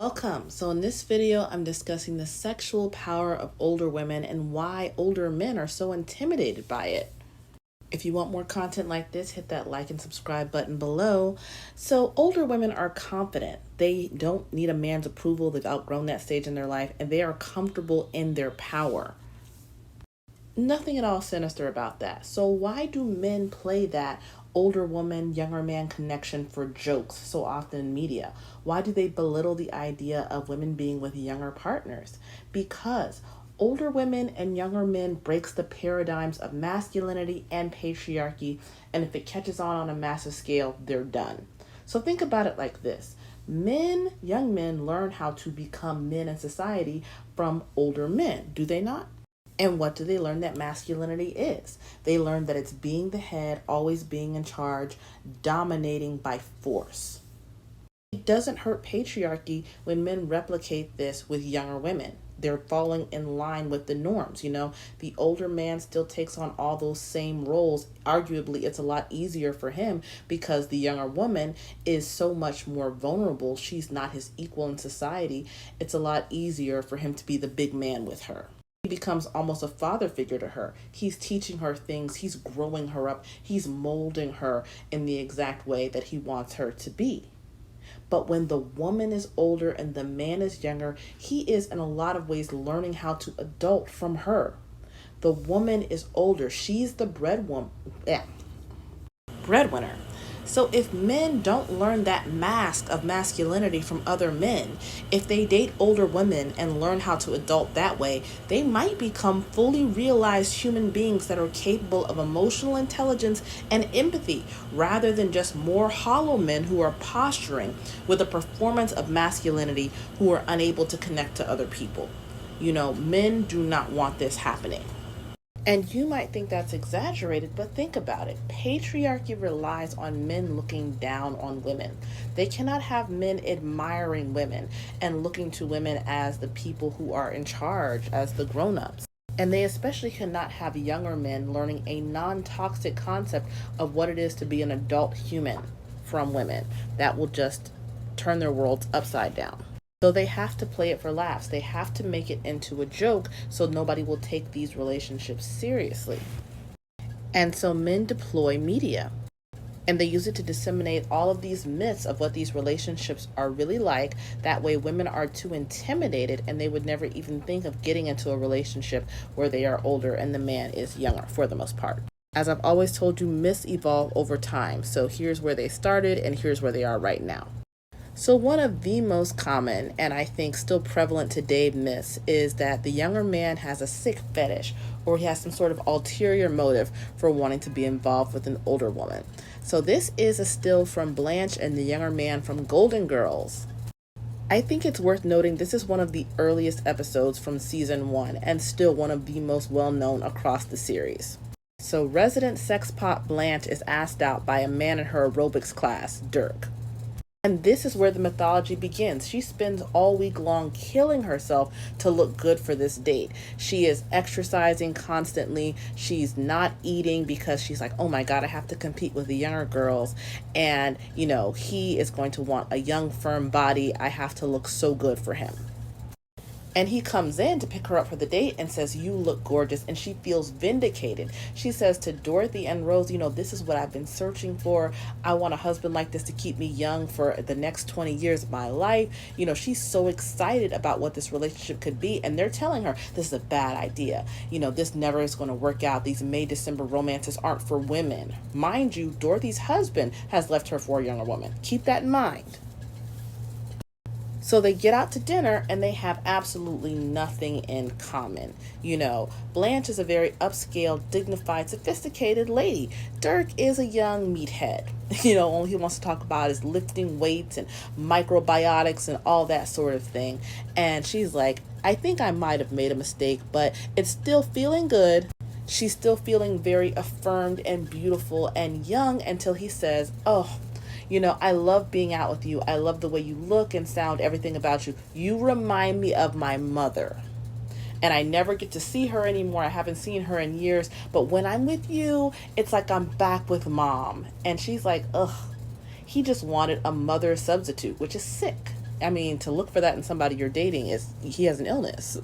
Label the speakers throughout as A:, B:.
A: Welcome. So in this video, I'm discussing the sexual power of older women and why older men are so intimidated by it. If you want more content like this, hit that like and subscribe button below. So older women are confident. They don't need a man's approval. They've outgrown that stage in their life and they are comfortable in their power. Nothing at all sinister about that. So why do men play that older woman, younger man connection for jokes so often in media? Why do they belittle the idea of women being with younger partners? Because older women and younger men breaks the paradigms of masculinity and patriarchy, and if it catches on a massive scale, they're done. So think about it like this. Young men learn how to become men in society from older men, do they not? And what do they learn that masculinity is? They learn that it's being the head, always being in charge, dominating by force. It doesn't hurt patriarchy when men replicate this with younger women. They're falling in line with the norms. The older man still takes on all those same roles. Arguably, it's a lot easier for him because the younger woman is so much more vulnerable. She's not his equal in society. It's a lot easier for him to be the big man with her. He becomes almost a father figure to her. He's teaching her things. He's growing her up. He's molding her in the exact way that he wants her to be. But when the woman is older and the man is younger, he is in a lot of ways learning how to adult from her. The woman is older. She's the breadwinner. So if men don't learn that mask of masculinity from other men, if they date older women and learn how to adult that way, they might become fully realized human beings that are capable of emotional intelligence and empathy, rather than just more hollow men who are posturing with a performance of masculinity who are unable to connect to other people. Men do not want this happening. And you might think that's exaggerated, but think about it. Patriarchy relies on men looking down on women. They cannot have men admiring women and looking to women as the people who are in charge, as the grown-ups. And they especially cannot have younger men learning a non-toxic concept of what it is to be an adult human from women. That will just turn their worlds upside down. So they have to play it for laughs. They have to make it into a joke so nobody will take these relationships seriously. And so men deploy media. And they use it to disseminate all of these myths of what these relationships are really like. That way women are too intimidated and they would never even think of getting into a relationship where they are older and the man is younger for the most part. As I've always told you, myths evolve over time. So here's where they started and here's where they are right now. So one of the most common, and I think still prevalent today, myths is that the younger man has a sick fetish or he has some sort of ulterior motive for wanting to be involved with an older woman. So this is a still from Blanche and the Younger Man from Golden Girls. I think it's worth noting this is one of the earliest episodes from season 1 and still one of the most well-known across the series. So resident sexpot Blanche is asked out by a man in her aerobics class, Dirk. And this is where the mythology begins. She spends all week long killing herself to look good for this date. She is exercising constantly. She's not eating because she's like, oh my God, I have to compete with the younger girls. And, he is going to want a young, firm body. I have to look so good for him. And he comes in to pick her up for the date and says, you look gorgeous. And she feels vindicated. She says to Dorothy and Rose, this is what I've been searching for. I want a husband like this to keep me young for the next 20 years of my life. She's so excited about what this relationship could be. And they're telling her, this is a bad idea. This never is going to work out. These May-December romances aren't for women. Mind you, Dorothy's husband has left her for a younger woman. Keep that in mind. So they get out to dinner and they have absolutely nothing in common. Blanche is a very upscale, dignified, sophisticated lady. Dirk is a young meathead. All he wants to talk about is lifting weights and microbiotics and all that sort of thing. And she's like, I think I might have made a mistake, but it's still feeling good. She's still feeling very affirmed and beautiful and young until he says, oh, I love being out with you. I love the way you look and sound, everything about you. You remind me of my mother. And I never get to see her anymore. I haven't seen her in years. But when I'm with you, it's like I'm back with mom. And she's like, ugh. He just wanted a mother substitute, which is sick. I mean, to look for that in somebody you're dating is he has an illness.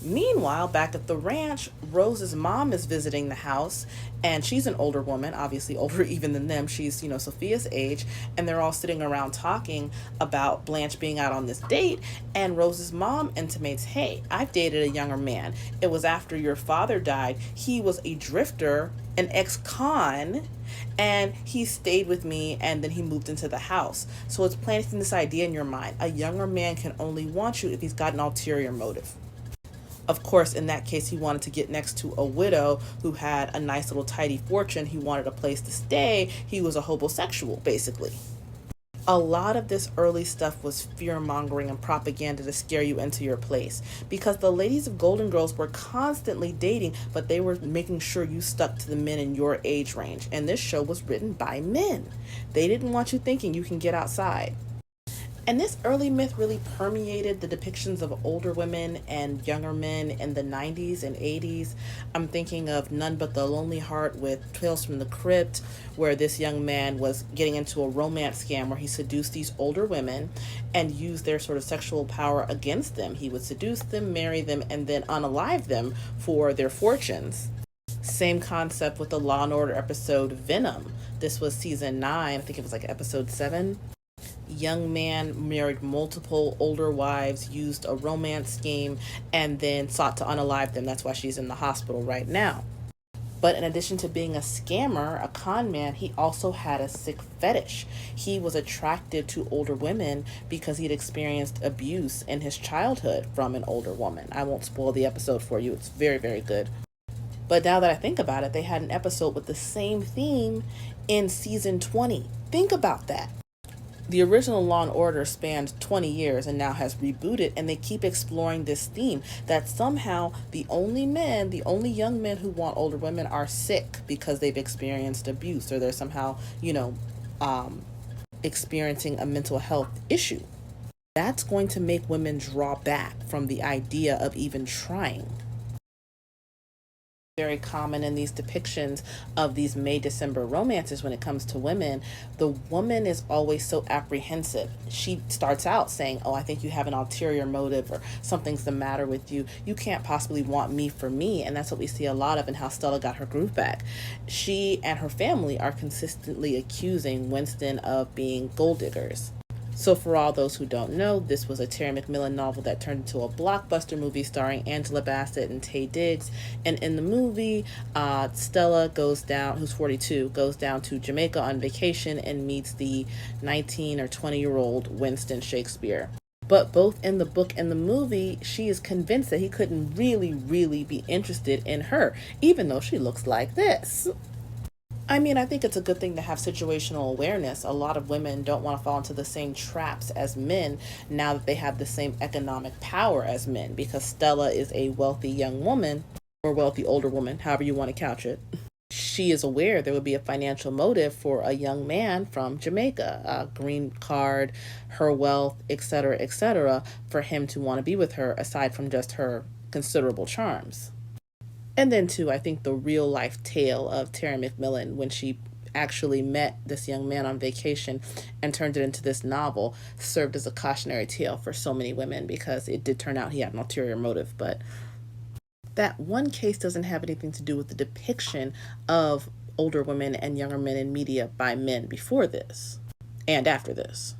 A: Meanwhile, back at the ranch, Rose's mom is visiting the house, and she's an older woman, obviously older even than them. She's, Sophia's age, and they're all sitting around talking about Blanche being out on this date, and Rose's mom intimates, hey, I've dated a younger man. It was after your father died. He was a drifter, an ex-con, and he stayed with me, and then he moved into the house. So it's planting this idea in your mind. A younger man can only want you if he's got an ulterior motive. Of course, in that case, he wanted to get next to a widow who had a nice little tidy fortune. He wanted a place to stay. He was a homosexual, basically. A lot of this early stuff was fear-mongering and propaganda to scare you into your place, because the ladies of Golden Girls were constantly dating, but they were making sure you stuck to the men in your age range. And this show was written by men. They didn't want you thinking you can get outside. And this early myth really permeated the depictions of older women and younger men in the 90s and 80s. I'm thinking of None But the Lonely Heart with Tales from the Crypt, where this young man was getting into a romance scam where he seduced these older women and used their sort of sexual power against them. He would seduce them, marry them, and then unalive them for their fortunes. Same concept with the Law and Order episode Venom. This was season 9, I think it was like episode 7. Young man married multiple older wives, used a romance scheme, and then sought to unalive them. That's why she's in the hospital right now. But in addition to being a scammer, a con man, he also had a sick fetish. He was attracted to older women because he'd experienced abuse in his childhood from an older woman. I won't spoil the episode for you. It's very, very good. But now that I think about it, they had an episode with the same theme in season 20. Think about that. The original Law and Order spanned 20 years and now has rebooted, and they keep exploring this theme that somehow the only young men who want older women are sick because they've experienced abuse, or they're somehow, experiencing a mental health issue. That's going to make women draw back from the idea of even trying. Very common in these depictions of these May-December romances when it comes to women. The woman is always so apprehensive. She starts out saying, oh, I think you have an ulterior motive, or something's the matter with you. You can't possibly want me for me. And that's what we see a lot of in how Stella got her groove back. She and her family are consistently accusing Winston of being gold diggers. So for all those who don't know, this was a Terry McMillan novel that turned into a blockbuster movie starring Angela Bassett and Taye Diggs. And in the movie, Stella who's 42, goes down to Jamaica on vacation and meets the 19 or 20-year-old Winston Shakespeare. But both in the book and the movie, she is convinced that he couldn't really, really be interested in her, even though she looks like this. I mean, I think it's a good thing to have situational awareness. A lot of women don't want to fall into the same traps as men now that they have the same economic power as men, because Stella is a wealthy young woman, or wealthy older woman, however you want to couch it. She is aware there would be a financial motive for a young man from Jamaica, a green card, her wealth, etc., for him to want to be with her, aside from just her considerable charms. And then, too, I think the real-life tale of Terry McMillan, when she actually met this young man on vacation and turned it into this novel, served as a cautionary tale for so many women, because it did turn out he had an ulterior motive. But that one case doesn't have anything to do with the depiction of older women and younger men in media by men before this and after this.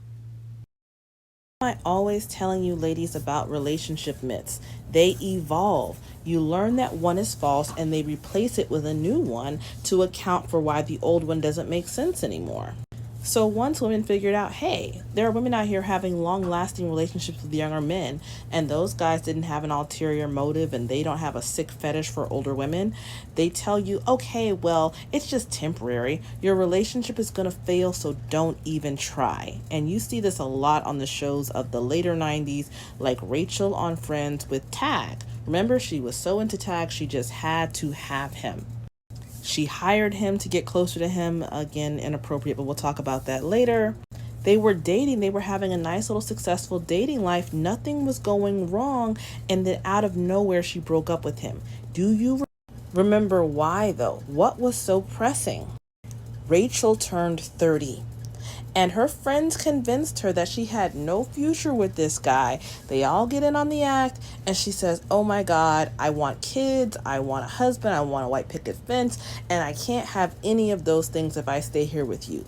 A: I'm always telling you, ladies, about relationship myths. They evolve. You learn that one is false and they replace it with a new one to account for why the old one doesn't make sense anymore. So once women figured out, hey, there are women out here having long-lasting relationships with younger men, and those guys didn't have an ulterior motive and they don't have a sick fetish for older women, they tell you, okay, well, it's just temporary. Your relationship is going to fail, so don't even try. And you see this a lot on the shows of the later 90s, like Rachel on Friends with Tag. Remember, she was so into Tag, she just had to have him. She hired him to get closer to him. Again, inappropriate, but we'll talk about that later. They were dating. They were having a nice little successful dating life. Nothing was going wrong. And then out of nowhere, she broke up with him. Do you remember why, though? What was so pressing? Rachel turned 30. And her friends convinced her that she had no future with this guy. They all get in on the act, and she says, oh my God, I want kids, I want a husband, I want a white picket fence, and I can't have any of those things if I stay here with you.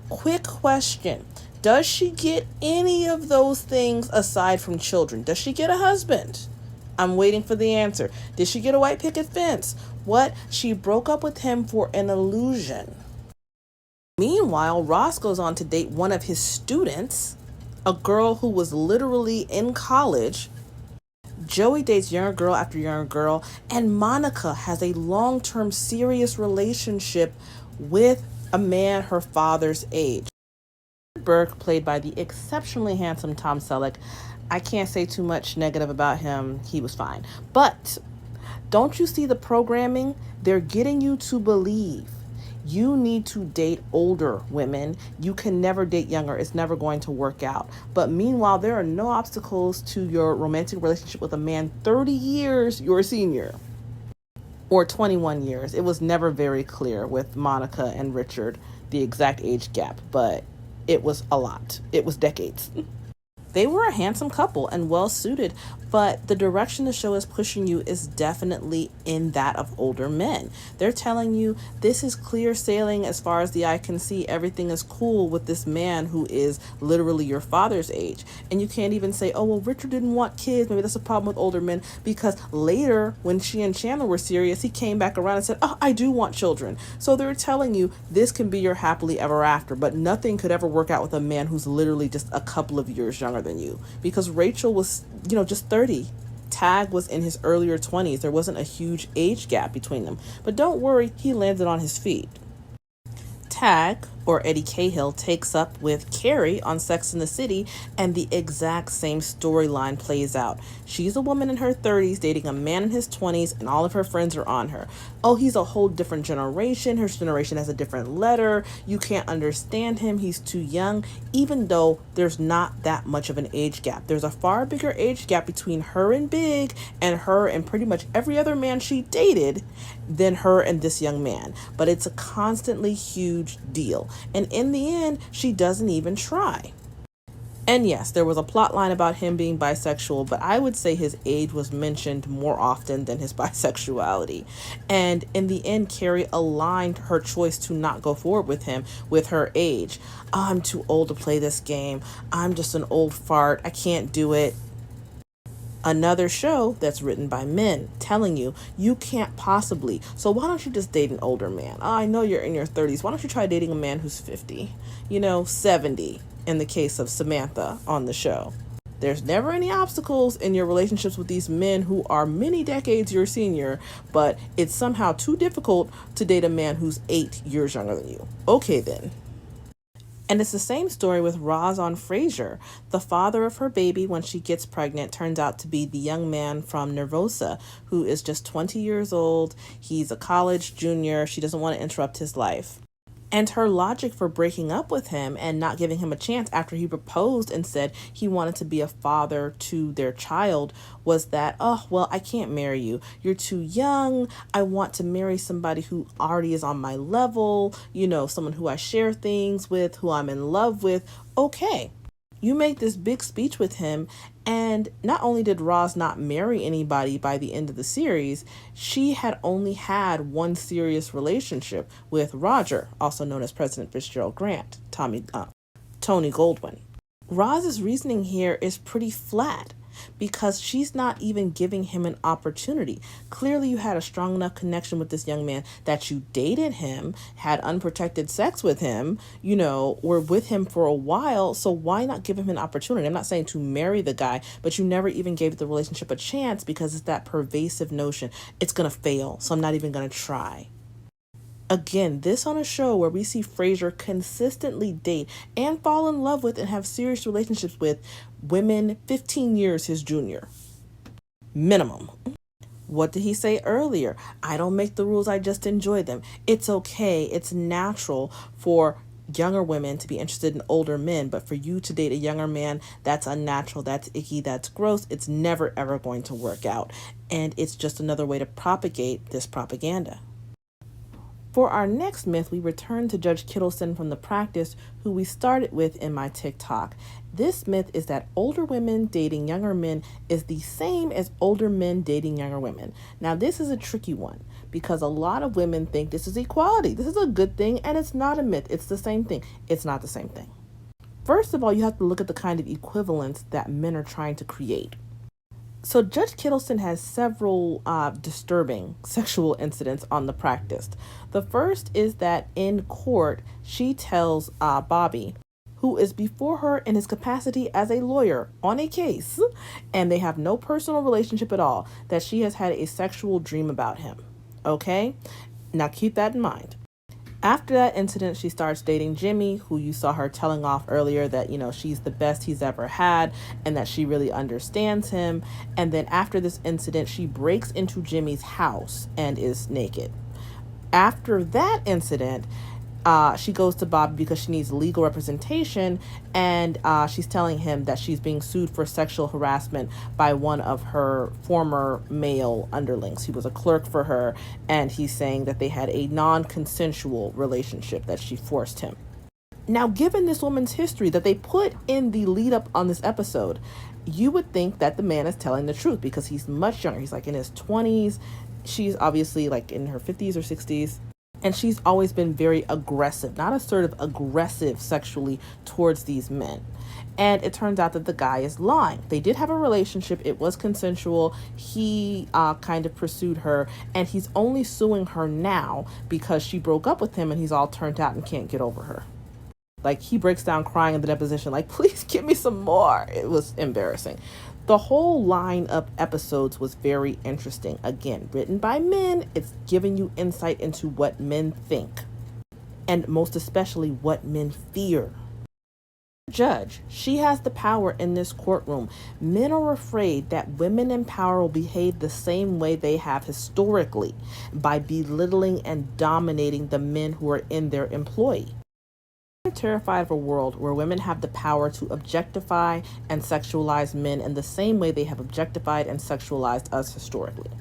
A: Quick question. Does she get any of those things aside from children? Does she get a husband? I'm waiting for the answer. Did she get a white picket fence? What? She broke up with him for an illusion. Meanwhile, Ros goes on to date one of his students, a girl who was literally in college. Joey dates younger girl after younger girl, and Monica has a long-term serious relationship with a man her father's age. Burke, played by the exceptionally handsome Tom Selleck. I can't say too much negative about him. He was fine. But don't you see the programming? They're getting you to believe you need to date older women. You can never date younger. It's never going to work out. But meanwhile, there are no obstacles to your romantic relationship with a man 30 years your senior. Or 21 years. It was never very clear with Monica and Richard, the exact age gap, but it was a lot. It was decades. They were a handsome couple and well suited, but the direction the show is pushing you is definitely in that of older men. They're telling you this is clear sailing as far as the eye can see. Everything is cool with this man who is literally your father's age. And you can't even say, oh, well, Richard didn't want kids. Maybe that's a problem with older men, because later when she and Chandler were serious, he came back around and said, oh, I do want children. So they're telling you this can be your happily ever after, but nothing could ever work out with a man who's literally just a couple of years younger than you, because Rachel was, just 30. Tag was in his earlier 20s. There wasn't a huge age gap between them. But don't worry, he landed on his feet. Tag, or Eddie Cahill, takes up with Carrie on Sex and the City, and the exact same storyline plays out. She's a woman in her 30s dating a man in his 20s, and all of her friends are on her. Oh, he's a whole different generation. Her generation has a different letter. You can't understand him. He's too young, even though there's not that much of an age gap. There's a far bigger age gap between her and Big and her and pretty much every other man she dated than her and this young man. But it's a constantly huge deal. And in the end, she doesn't even try. And yes, there was a plot line about him being bisexual, but I would say his age was mentioned more often than his bisexuality. And in the end, Carrie aligned her choice to not go forward with him with her age. Oh, I'm too old to play this game. I'm just an old fart. I can't do it. Another show that's written by men telling you you can't possibly. So why don't you just date an older man? Oh, I know you're in your 30s. Why don't you try dating a man who's 50? 70 in the case of Samantha on the show. There's never any obstacles in your relationships with these men who are many decades your senior, but it's somehow too difficult to date a man who's 8 years younger than you. Okay then. And it's the same story with Ros on Frasier. The father of her baby when she gets pregnant turns out to be the young man from Nervosa, who is just 20 years old. He's a college junior. She doesn't want to interrupt his life. And her logic for breaking up with him and not giving him a chance after he proposed and said he wanted to be a father to their child was that, oh, well, I can't marry you. You're too young. I want to marry somebody who already is on my level, someone who I share things with, who I'm in love with. Okay. You make this big speech with him, and not only did Ros not marry anybody by the end of the series, she had only had one serious relationship with Roger, also known as President Fitzgerald Grant, Tony Goldwyn. Ros's reasoning here is pretty flat, because she's not even giving him an opportunity. Clearly you had a strong enough connection with this young man that you dated him, had unprotected sex with him, were with him for a while, so why not give him an opportunity? I'm not saying to marry the guy, but you never even gave the relationship a chance because it's that pervasive notion. It's gonna fail, so I'm not even gonna try. Again, this on a show where we see Frasier consistently date and fall in love with and have serious relationships with women 15 years his junior. Minimum. What did he say earlier? I don't make the rules, I just enjoy them. It's okay. It's natural for younger women to be interested in older men, but for you to date a younger man, that's unnatural, that's icky, that's gross. It's never ever going to work out. And it's just another way to propagate this propaganda. For our next myth, we return to Judge Kittleson from the practice, who we started with in my TikTok. This myth is that older women dating younger men is the same as older men dating younger women. Now, this is a tricky one because a lot of women think this is equality. This is a good thing, and it's not a myth. It's the same thing. It's not the same thing. First of all, you have to look at the kind of equivalence that men are trying to create. So Judge Kittleson has several disturbing sexual incidents on the practice. The first is that in court, she tells Bobby, who is before her in his capacity as a lawyer on a case, and they have no personal relationship at all, that she has had a sexual dream about him. Okay? Now keep that in mind. After that incident, she starts dating Jimmy, who you saw her telling off earlier that, she's the best he's ever had and that she really understands him. And then after this incident, she breaks into Jimmy's house and is naked. After that incident, she goes to Bob because she needs legal representation, and she's telling him that she's being sued for sexual harassment by one of her former male underlings. He was a clerk for her, and he's saying that they had a non-consensual relationship, that she forced him. Now, given this woman's history that they put in the lead up on this episode, you would think that the man is telling the truth because he's much younger. He's like in his 20s. She's obviously like in her 50s or 60s. And she's always been very aggressive, not assertive, aggressive sexually towards these men. And it turns out that the guy is lying. They did have a relationship. It was consensual. He kind of pursued her, and he's only suing her now because she broke up with him and he's all turned out and can't get over her. Like, he breaks down crying in the deposition, like, please give me some more. It was embarrassing. The whole line of episodes was very interesting. Again, written by men, it's giving you insight into what men think, and most especially what men fear. Judge, she has the power in this courtroom. Men are afraid that women in power will behave the same way they have historically, by belittling and dominating the men who are in their employ. They're terrified of a world where women have the power to objectify and sexualize men in the same way they have objectified and sexualized us historically.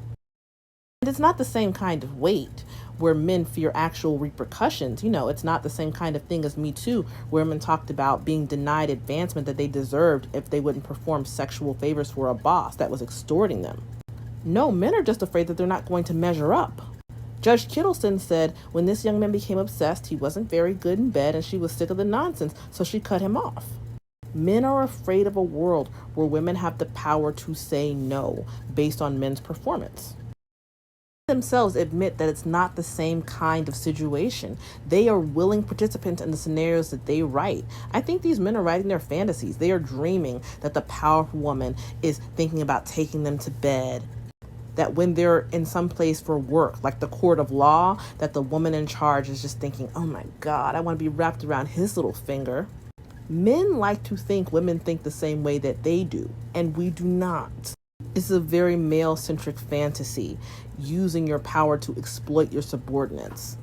A: And it's not the same kind of weight where men fear actual repercussions. It's not the same kind of thing as Me Too, where women talked about being denied advancement that they deserved if they wouldn't perform sexual favors for a boss that was extorting them. No, men are just afraid that they're not going to measure up. Judge Kittleson said when this young man became obsessed, he wasn't very good in bed and she was sick of the nonsense, so she cut him off. Men are afraid of a world where women have the power to say no based on men's performance. Themselves admit that it's not the same kind of situation. They are willing participants in the scenarios that they write. I think these men are writing their fantasies. They are dreaming that the powerful woman is thinking about taking them to bed. That when they're in some place for work, like the court of law, that the woman in charge is just thinking, oh my God, I want to be wrapped around his little finger. Men like to think women think the same way that they do, and we do not. It's a very male-centric fantasy, using your power to exploit your subordinates.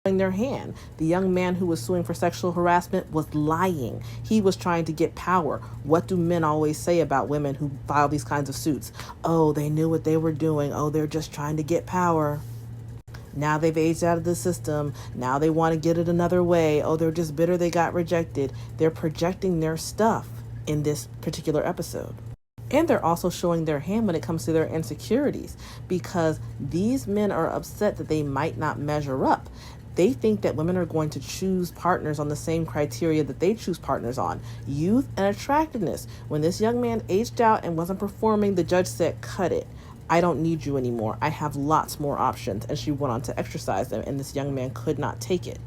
A: In their hand, the young man who was suing for sexual harassment was lying. He was trying to get power. What do men always say about women who file these kinds of suits? Oh, they knew what they were doing. Oh, they're just trying to get power. Now they've aged out of the system. Now they want to get it another way. Oh, they're just bitter they got rejected. They're projecting their stuff in this particular episode. And they're also showing their hand when it comes to their insecurities, because these men are upset that they might not measure up. They think that women are going to choose partners on the same criteria that they choose partners on, youth and attractiveness. When this young man aged out and wasn't performing, the judge said, cut it. I don't need you anymore. I have lots more options. And she went on to exercise them, and this young man could not take it.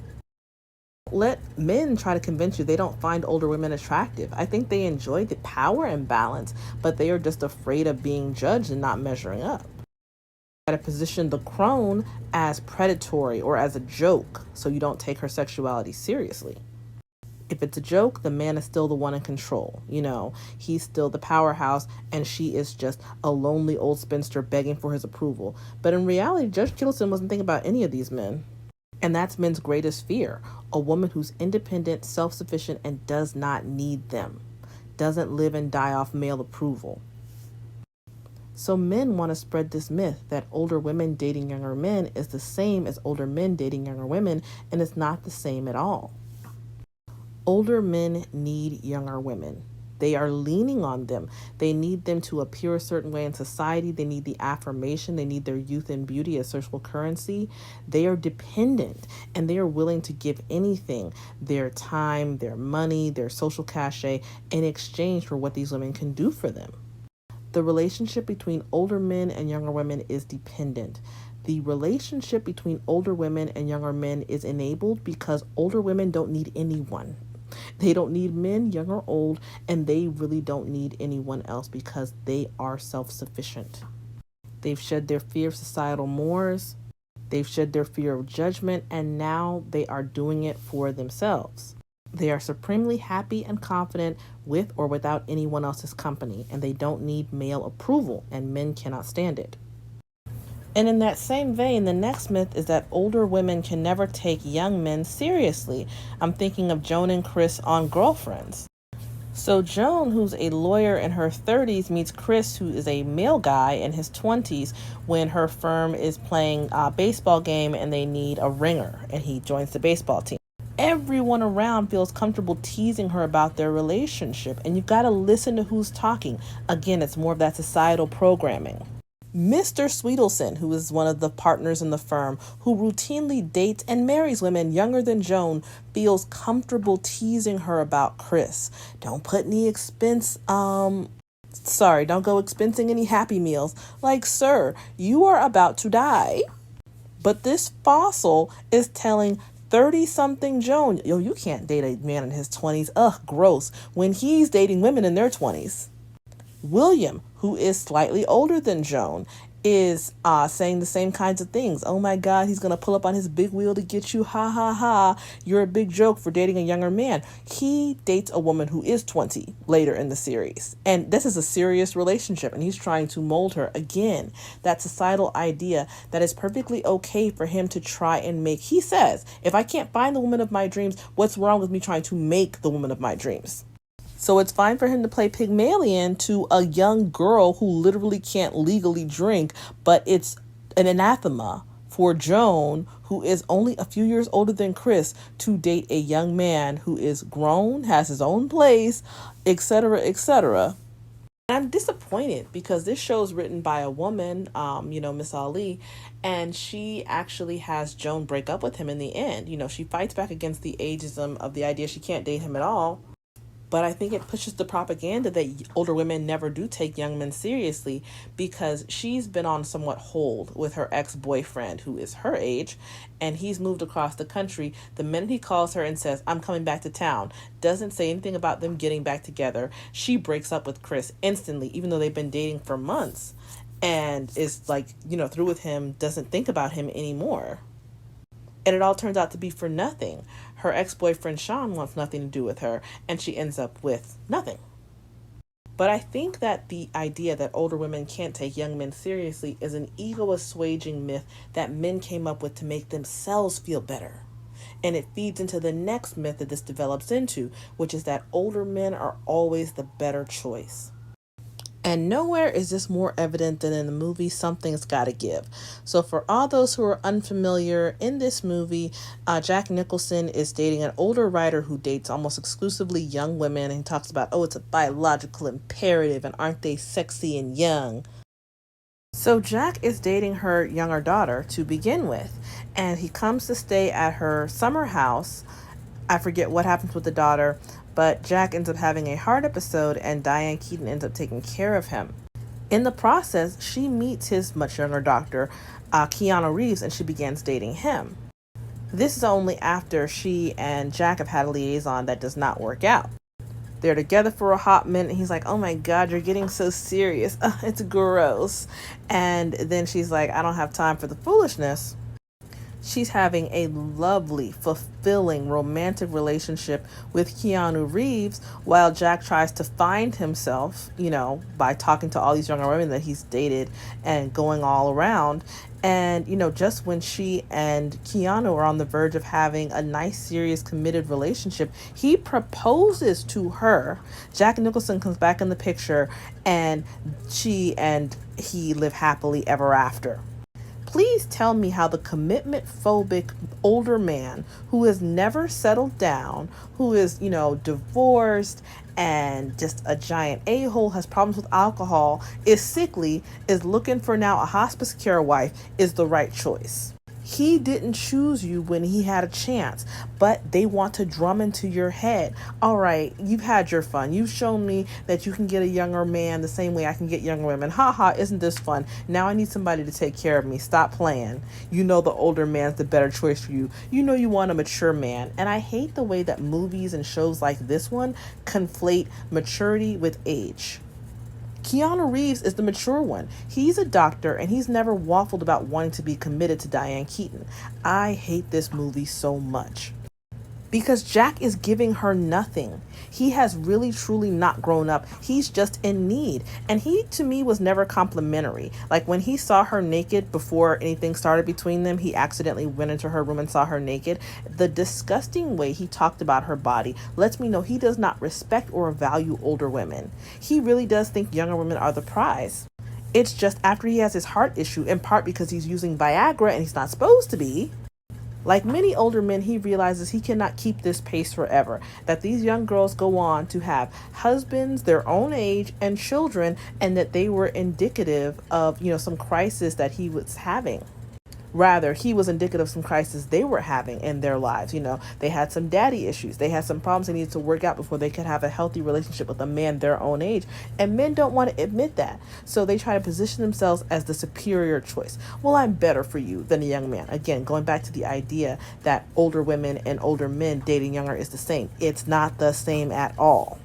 A: Let men try to convince you they don't find older women attractive. I think they enjoy the power and balance, but they are just afraid of being judged and not measuring up. Try to position the crone as predatory or as a joke so you don't take her sexuality seriously. If it's a joke, the man is still the one in control. He's still the powerhouse, and she is just a lonely old spinster begging for his approval. But in reality, Judge Kittleson wasn't thinking about any of these men. And that's men's greatest fear. A woman who's independent, self-sufficient, and does not need them. Doesn't live and die off male approval. So men want to spread this myth that older women dating younger men is the same as older men dating younger women, and it's not the same at all. Older men need younger women. They are leaning on them. They need them to appear a certain way in society. They need the affirmation. They need their youth and beauty as social currency. They are dependent, and they are willing to give anything, their time, their money, their social cachet, in exchange for what these women can do for them. The relationship between older men and younger women is dependent. The relationship between older women and younger men is enabled because older women don't need anyone. They don't need men, young or old, and they really don't need anyone else because they are self-sufficient. They've shed their fear of societal mores, they've shed their fear of judgment, and now they are doing it for themselves. They are supremely happy and confident with or without anyone else's company, and they don't need male approval, and men cannot stand it. And in that same vein, the next myth is that older women can never take young men seriously. I'm thinking of Joan and Chris on Girlfriends. So Joan, who's a lawyer in her 30s, meets Chris, who is a male guy in his 20s, when her firm is playing a baseball game and they need a ringer, and he joins the baseball team. Everyone around feels comfortable teasing her about their relationship, and you've got to listen to who's talking. Again, it's more of that societal programming. Mr. Swedelson, who is one of the partners in the firm, who routinely dates and marries women younger than Joan, feels comfortable teasing her about Chris. Don't put any don't go expensing any Happy Meals. Like, sir, you are about to die. But this fossil is telling 30-something Joan, yo, you can't date a man in his 20s. Ugh, gross. When he's dating women in their 20s. William, who is slightly older than Joan, is saying the same kinds of things. Oh my God, he's going to pull up on his big wheel to get you. Ha ha ha. You're a big joke for dating a younger man. He dates a woman who is 20 later in the series. And this is a serious relationship, and he's trying to mold her. Again, that societal idea that it's perfectly okay for him to try and make. He says, if I can't find the woman of my dreams, what's wrong with me trying to make the woman of my dreams? So it's fine for him to play Pygmalion to a young girl who literally can't legally drink, but it's an anathema for Joan, who is only a few years older than Chris, to date a young man who is grown, has his own place, etc., etc. I'm disappointed because this show is written by a woman, Miss Ali, and she actually has Joan break up with him in the end. She fights back against the ageism of the idea she can't date him at all. But I think it pushes the propaganda that older women never do take young men seriously, because she's been on somewhat hold with her ex-boyfriend who is her age, and he's moved across the country. The minute he calls her and says, I'm coming back to town, doesn't say anything about them getting back together, she breaks up with Chris instantly, even though they've been dating for months, and is through with him, doesn't think about him anymore. And it all turns out to be for nothing. Her ex-boyfriend Sean wants nothing to do with her, and she ends up with nothing. But I think that the idea that older women can't take young men seriously is an ego-assuaging myth that men came up with to make themselves feel better. And it feeds into the next myth that this develops into, which is that older men are always the better choice. And nowhere is this more evident than in the movie Something's Gotta Give. So for all those who are unfamiliar, in this movie, Jack Nicholson is dating an older writer who dates almost exclusively young women, and he talks about, it's a biological imperative, and aren't they sexy and young? So Jack is dating her younger daughter to begin with, and he comes to stay at her summer house. I forget what happens with the daughter, but Jack ends up having a heart episode, and Diane Keaton ends up taking care of him. In the process, she meets his much younger doctor, Keanu Reeves, and she begins dating him. This is only after she and Jack have had a liaison that does not work out. They're together for a hot minute, and he's like, oh my God, you're getting so serious. It's gross. And then she's like, I don't have time for the foolishness. She's having a lovely, fulfilling, romantic relationship with Keanu Reeves while Jack tries to find himself, by talking to all these younger women that he's dated and going all around. And, just when she and Keanu are on the verge of having a nice, serious, committed relationship, he proposes to her. Jack Nicholson comes back in the picture, and she and he live happily ever after. Please tell me how the commitment phobic older man who has never settled down, who is, divorced and just a giant a-hole, has problems with alcohol, is sickly, is looking for now a hospice care wife, is the right choice. He didn't choose you when he had a chance, but they want to drum into your head. All right, you've had your fun. You've shown me that you can get a younger man the same way I can get younger women. Ha ha, isn't this fun? Now I need somebody to take care of me. Stop playing. You know the older man's the better choice for you. You know you want a mature man. And I hate the way that movies and shows like this one conflate maturity with age. Keanu Reeves is the mature one. He's a doctor and he's never waffled about wanting to be committed to Diane Keaton. I hate this movie so much because Jack is giving her nothing. He has really truly not grown up. He's just in need. And he, to me, was never complimentary. Like when he saw her naked before anything started between them, he accidentally went into her room and saw her naked. The disgusting way he talked about her body lets me know he does not respect or value older women. He really does think younger women are the prize. It's just after he has his heart issue, in part because he's using Viagra and he's not supposed to be. Like many older men, he realizes he cannot keep this pace forever, that these young girls go on to have husbands their own age and children, and that they were indicative of, some crisis that he was having. Rather, he was indicative of some crisis they were having in their lives. They had some daddy issues. They had some problems they needed to work out before they could have a healthy relationship with a man their own age. And men don't want to admit that. So they try to position themselves as the superior choice. Well, I'm better for you than a young man. Again, going back to the idea that older women and older men dating younger is the same. It's not the same at all.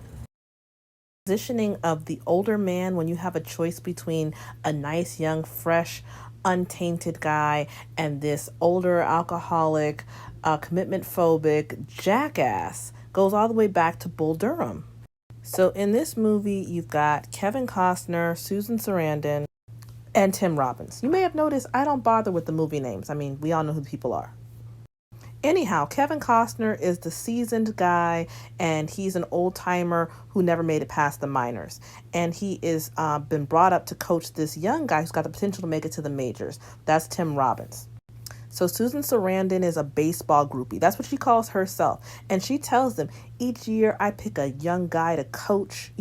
A: Positioning of the older man when you have a choice between a nice, young, fresh, untainted guy and this older alcoholic, commitment phobic jackass goes all the way back to Bull Durham. So in this movie, you've got Kevin Costner, Susan Sarandon, and Tim Robbins. You may have noticed I don't bother with the movie names. I mean, we all know who the people are. Anyhow, Kevin Costner is the seasoned guy, and he's an old timer who never made it past the minors. And he is been brought up to coach this young guy who's got the potential to make it to the majors. That's Tim Robbins. So Susan Sarandon is a baseball groupie. That's what she calls herself. And she tells them, each year I pick a young guy to coach,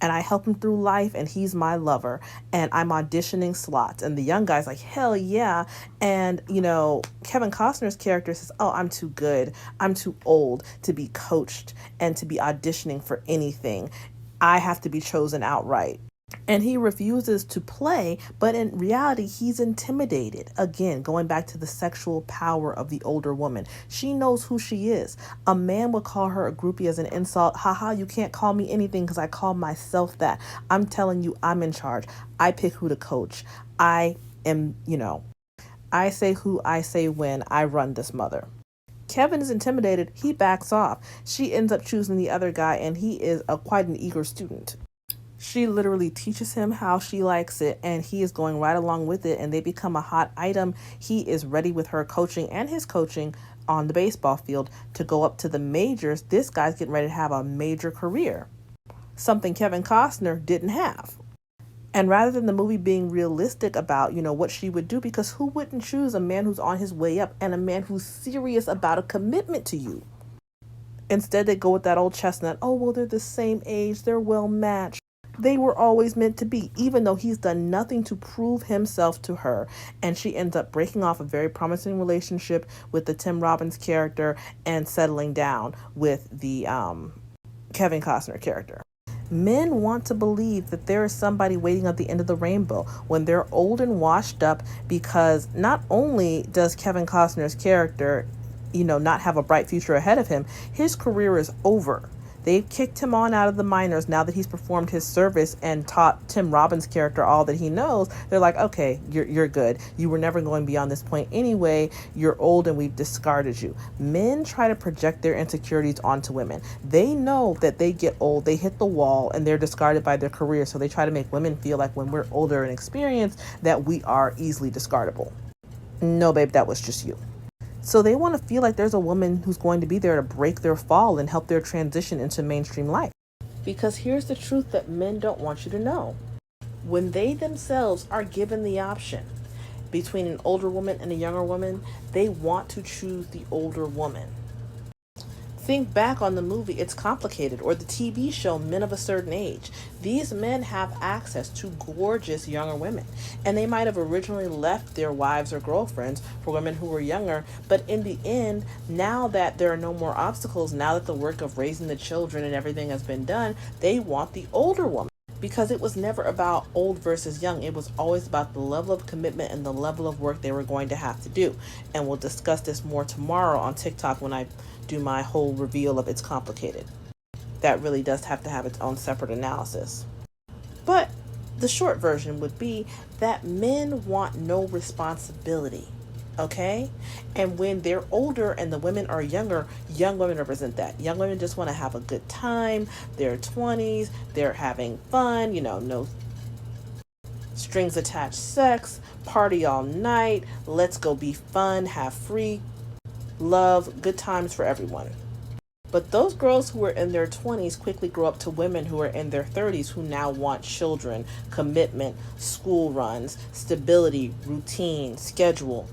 A: and I help him through life, and he's my lover, and I'm auditioning slots. And the young guy's like, hell yeah. And, Kevin Costner's character says, oh, I'm too good. I'm too old to be coached and to be auditioning for anything. I have to be chosen outright. And he refuses to play, but in reality, he's intimidated. Again, going back to the sexual power of the older woman. She knows who she is. A man would call her a groupie as an insult. Haha, you can't call me anything because I call myself that. I'm telling you, I'm in charge. I pick who to coach. I am, I say who, I say when. I run this mother. Kevin is intimidated. He backs off. She ends up choosing the other guy, and he is quite an eager student. She literally teaches him how she likes it, and he is going right along with it, and they become a hot item. He is ready with her coaching and his coaching on the baseball field to go up to the majors. This guy's getting ready to have a major career, something Kevin Costner didn't have. And rather than the movie being realistic about, what she would do, because who wouldn't choose a man who's on his way up and a man who's serious about a commitment to you? Instead, they go with that old chestnut. Oh, well, they're the same age. They're well matched. They were always meant to be, even though he's done nothing to prove himself to her. And she ends up breaking off a very promising relationship with the Tim Robbins character and settling down with the Kevin Costner character. Men want to believe that there is somebody waiting at the end of the rainbow when they're old and washed up, because not only does Kevin Costner's character, not have a bright future ahead of him, his career is over. They've kicked him on out of the minors now that he's performed his service and taught Tim Robbins' character all that he knows. They're like, okay, you're good. You were never going beyond this point anyway. You're old and we've discarded you. Men try to project their insecurities onto women. They know that they get old, they hit the wall, and they're discarded by their career. So they try to make women feel like when we're older and experienced that we are easily discardable. No, babe, that was just you. So they want to feel like there's a woman who's going to be there to break their fall and help their transition into mainstream life. Because here's the truth that men don't want you to know. When they themselves are given the option between an older woman and a younger woman, they want to choose the older woman. Think back on the movie It's Complicated or the TV show Men of a Certain Age. These men have access to gorgeous younger women, and they might have originally left their wives or girlfriends for women who were younger, but in the end, now that there are no more obstacles, now that the work of raising the children and everything has been done, they want the older woman. Because it was never about old versus young. It was always about the level of commitment and the level of work they were going to have to do. And we'll discuss this more tomorrow on TikTok when I do my whole reveal of It's Complicated. That really does have to have its own separate analysis. But the short version would be that men want no responsibility. Okay? And when they're older and the women are younger, young women represent that. Young women just want to have a good time. They're 20s. They're having fun. No strings attached sex. Party all night. Let's go be fun. Have free love. Good times for everyone. But those girls who are in their 20s quickly grow up to women who are in their 30s who now want children, commitment, school runs, stability, routine, schedule.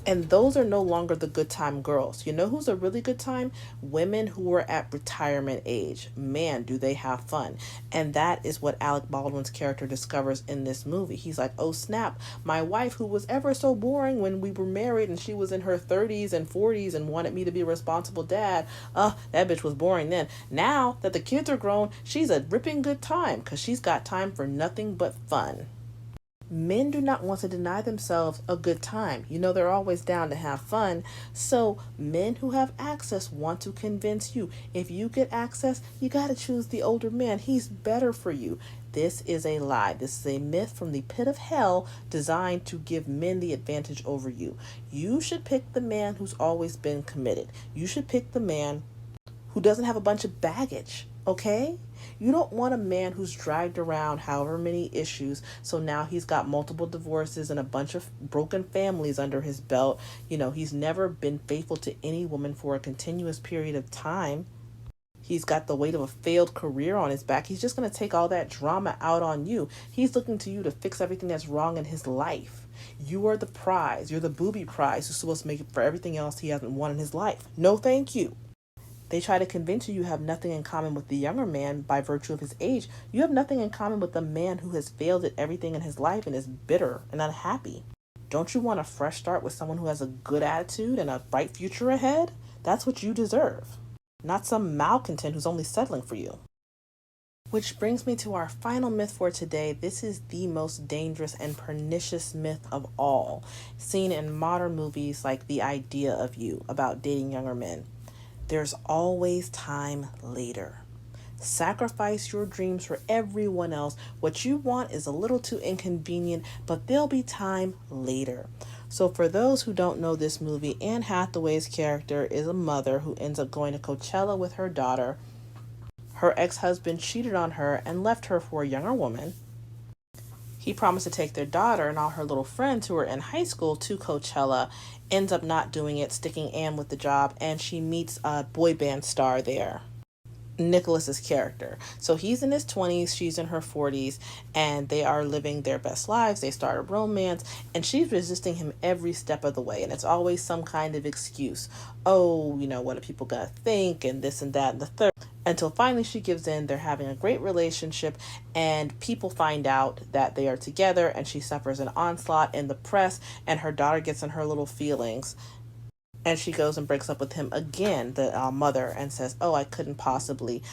A: And those are no longer the good time girls. You know who's a really good time? Women who are at retirement age. Man, do they have fun. And that is what Alec Baldwin's character discovers in this movie. He's like, oh snap, my wife who was ever so boring when we were married and she was in her 30s and 40s and wanted me to be a responsible dad. That bitch was boring then. Now that the kids are grown, she's a ripping good time because she's got time for nothing but fun. Men do not want to deny themselves a good time. They're always down to have fun. So men who have access want to convince you. If you get access, you got to choose the older man. He's better for you. This is a lie. This is a myth from the pit of hell designed to give men the advantage over you. You should pick the man who's always been committed. You should pick the man who doesn't have a bunch of baggage. Okay? You don't want a man who's dragged around however many issues, so now he's got multiple divorces and a bunch of broken families under his belt. He's never been faithful to any woman for a continuous period of time. He's got the weight of a failed career on his back. He's just going to take all that drama out on you. He's looking to you to fix everything that's wrong in his life. You are the prize. You're the booby prize who's supposed to make it for everything else he hasn't won in his life. No, thank you. They try to convince you have nothing in common with the younger man by virtue of his age. You have nothing in common with the man who has failed at everything in his life and is bitter and unhappy. Don't you want a fresh start with someone who has a good attitude and a bright future ahead? That's what you deserve. Not some malcontent who's only settling for you. Which brings me to our final myth for today. This is the most dangerous and pernicious myth of all, seen in modern movies like The Idea of You, about dating younger men. There's always time later. Sacrifice your dreams for everyone else. What you want is a little too inconvenient, but there'll be time later. So for those who don't know this movie, Anne Hathaway's character is a mother who ends up going to Coachella with her daughter. Her ex-husband cheated on her and left her for a younger woman. He promised to take their daughter and all her little friends who are in high school to Coachella, ends up not doing it, sticking Anne with the job, and she meets a boy band star there, Nicholas's character. So he's in his 20s, she's in her 40s, and they are living their best lives. They start a romance, and she's resisting him every step of the way, and it's always some kind of excuse. Oh, what are people gonna think, and this and that and the third. Until finally she gives in. They're having a great relationship, and people find out that they are together, and she suffers an onslaught in the press, and her daughter gets in her little feelings, and she goes and breaks up with him again, the mother, and says, oh, I couldn't possibly.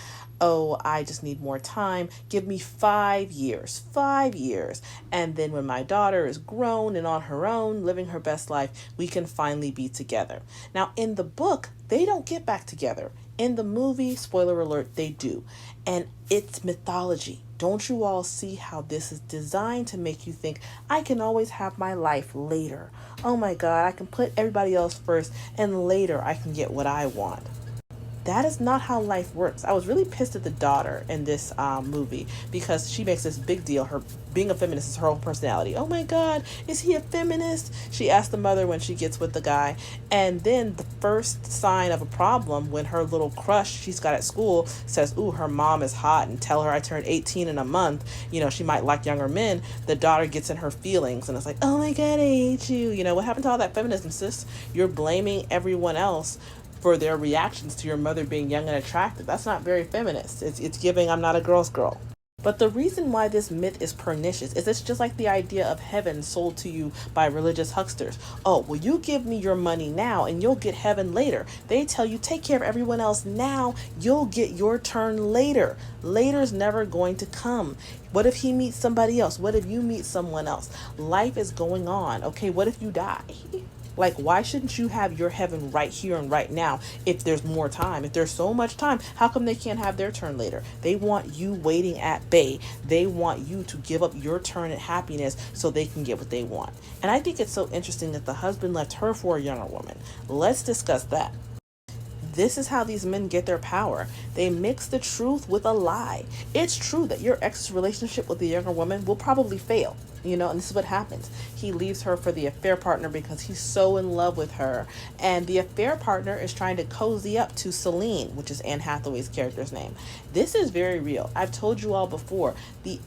A: Oh, I just need more time. Give me 5 years. 5 years. And then when my daughter is grown and on her own, living her best life, we can finally be together. Now, in the book, they don't get back together. In the movie, spoiler alert, they do. And it's mythology. Don't you all see how this is designed to make you think, I can always have my life later. Oh my God, I can put everybody else first and later I can get what I want. That is not how life works. I was really pissed at the daughter in this movie because she makes this big deal. Her being a feminist is her whole personality. Oh my God, is he a feminist? She asks the mother when she gets with the guy. And then the first sign of a problem when her little crush she's got at school says, ooh, her mom is hot and tell her I turned 18 in a month. You know, she might like younger men. The daughter gets in her feelings and it's like, oh my God, I hate you. You know, what happened to all that feminism, sis? You're blaming everyone else for their reactions to your mother being young and attractive. That's not very feminist. It's giving I'm not a girl's girl. But the reason why this myth is pernicious is it's just like the idea of heaven sold to you by religious hucksters. Oh, well, you give me your money now and you'll get heaven later. They tell you take care of everyone else now, you'll get your turn later. Later's never going to come. What if he meets somebody else? What if you meet someone else? Life is going on. Okay, what if you die? Like, why shouldn't you have your heaven right here and right now if there's more time? If there's so much time, how come they can't have their turn later? They want you waiting at bay. They want you to give up your turn at happiness so they can get what they want. And I think it's so interesting that the husband left her for a younger woman. Let's discuss that. This is how these men get their power. They mix the truth with a lie. It's true that your ex's relationship with the younger woman will probably fail, you know, and this is what happens. He leaves her for the affair partner because he's so in love with her. And the affair partner is trying to cozy up to Celine, which is Anne Hathaway's character's name. This is very real. I've told you all before, the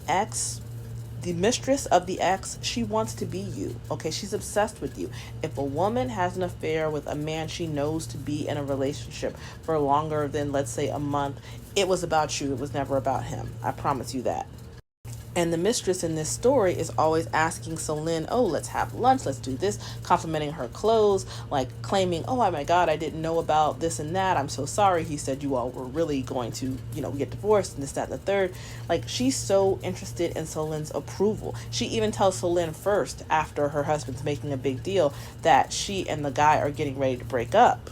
A: mistress of the ex, she wants to be you. Okay, she's obsessed with you. If a woman has an affair with a man she knows to be in a relationship for longer than, let's say, a month, it was about you. It was never about him. I promise you that. And the mistress in this story is always asking Celine, oh, let's have lunch, let's do this, complimenting her clothes, like claiming, oh my God, I didn't know about this and that. I'm so sorry. He said you all were really going to, get divorced and this, that, and the third. Like, she's so interested in Celine's approval. She even tells Celine first, after her husband's making a big deal, that she and the guy are getting ready to break up.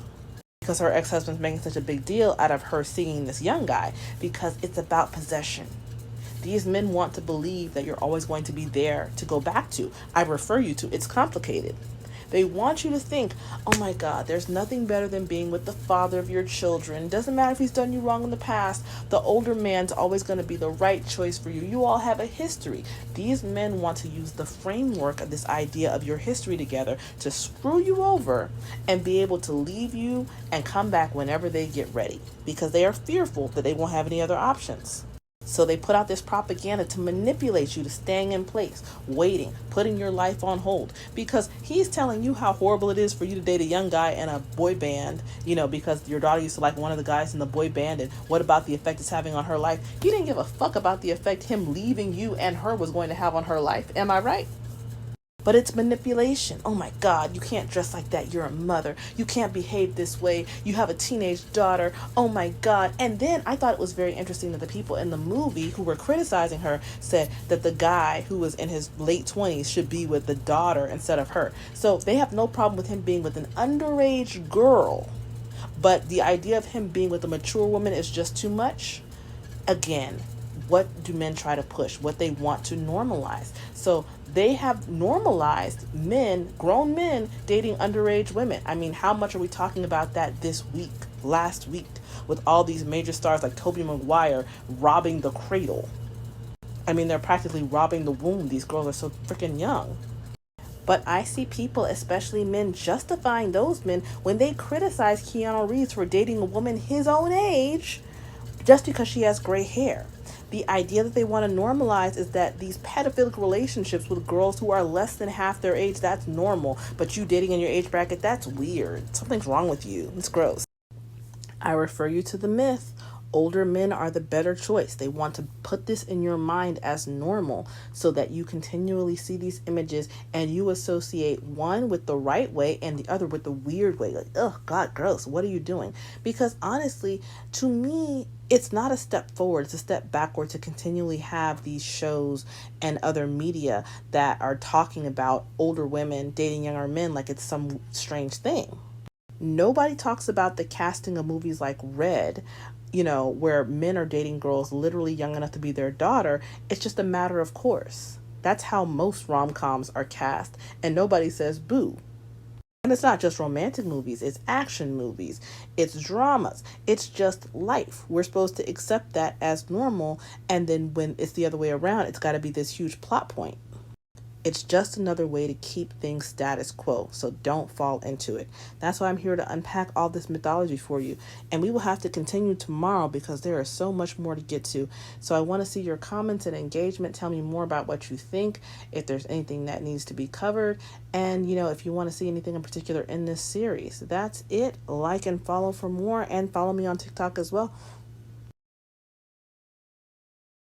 A: Because her ex-husband's making such a big deal out of her seeing this young guy, because it's about possession. These men want to believe that you're always going to be there to go back to. I refer you to. It's complicated. They want you to think, oh my God, there's nothing better than being with the father of your children. Doesn't matter if he's done you wrong in the past. The older man's always going to be the right choice for you. You all have a history. These men want to use the framework of this idea of your history together to screw you over and be able to leave you and come back whenever they get ready, because they are fearful that they won't have any other options. So they put out this propaganda to manipulate you to staying in place, waiting, putting your life on hold, because he's telling you how horrible it is for you to date a young guy in a boy band, because your daughter used to like one of the guys in the boy band, and what about the effect it's having on her life? He didn't give a fuck about the effect him leaving you and her was going to have on her life. Am I right? But it's manipulation. Oh my God, you can't dress like that. You're a mother. You can't behave this way. You have a teenage daughter. Oh my God. And then I thought it was very interesting that the people in the movie who were criticizing her said that the guy who was in his late 20s should be with the daughter instead of her. So they have no problem with him being with an underage girl. But the idea of him being with a mature woman is just too much. Again, what do men try to push? What they want to normalize. So they have normalized men, grown men, dating underage women. I mean, how much are we talking about that this week, last week, with all these major stars like Tobey Maguire robbing the cradle? I mean, they're practically robbing the womb. These girls are so freaking young. But I see people, especially men, justifying those men when they criticize Keanu Reeves for dating a woman his own age just because she has gray hair. The idea that they want to normalize is that these pedophilic relationships with girls who are less than half their age, that's normal. But you dating in your age bracket, that's weird. Something's wrong with you. It's gross. I refer you to the myth. Older men are the better choice. They want to put this in your mind as normal so that you continually see these images and you associate one with the right way and the other with the weird way. Like, oh God, gross. What are you doing? Because honestly, to me, it's not a step forward. It's a step backward to continually have these shows and other media that are talking about older women dating younger men like it's some strange thing. Nobody talks about the casting of movies like Red, where men are dating girls literally young enough to be their daughter. It's just a matter of course. That's how most rom coms are cast, and nobody says boo. And it's not just romantic movies, it's action movies, it's dramas, it's just life. We're supposed to accept that as normal, and then when it's the other way around, it's got to be this huge plot point. It's just another way to keep things status quo, so don't fall into it. That's why I'm here to unpack all this mythology for you. And we will have to continue tomorrow because there is so much more to get to. So I want to see your comments and engagement. Tell me more about what you think, if there's anything that needs to be covered, and if you want to see anything in particular in this series. That's it. Like and follow for more, and follow me on TikTok as well.